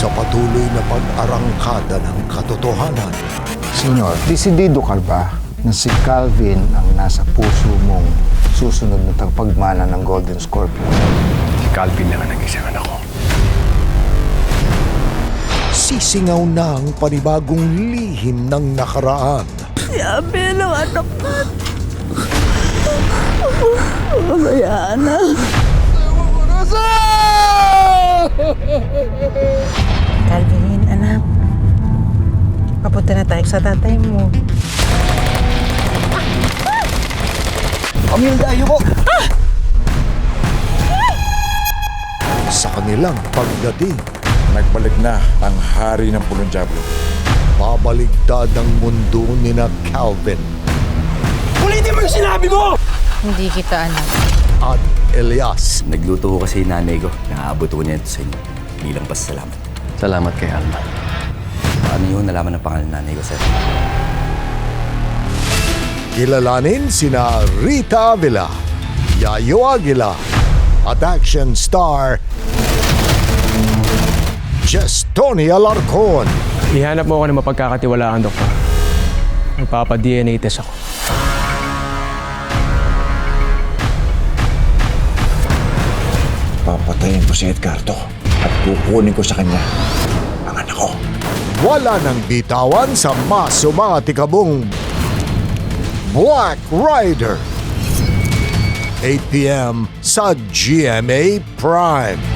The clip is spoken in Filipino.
sa patuloy na pag-arangkada ng katotohanan. Senyor, desidido ka ba na si Calvin ang nasa puso mong susunod na tagapagmana ng Golden Scorpion? Si Calvin lang ang nag-isang anak ko. Sisingaw na ang panibagong lihim ng nakaraan. Si Abel ang anak ko. Pabayaan na. Calvin, anak. Papunta na tayo sa tatay mo. Sa kanilang pagdating, Nagbalik na ang hari ng Pulong Diablo. babaligtad ang mundo ni na Calvin Hindi kita, anak. at Elias. Nagluto ko kasi nanay ko. Naaabot ko niya ito sa inyo bilang pasasalamat. Salamat kay Alma. Paano yun nalaman ang pangalan ng nanay ko, sir? Kilalanin sina Rita Avila, Yayo Aguila, at action star Tony Alarcon. Ihanap mo ako ng mapagkakatiwalaan, Doktor. Magpapa-DNA test ako. Papatayin ko si Edgardo at kukunin ko sa kanya ang anak ko. Wala nang bitawan sa masumatikabong Black Rider. 8 p.m. sa GMA Prime.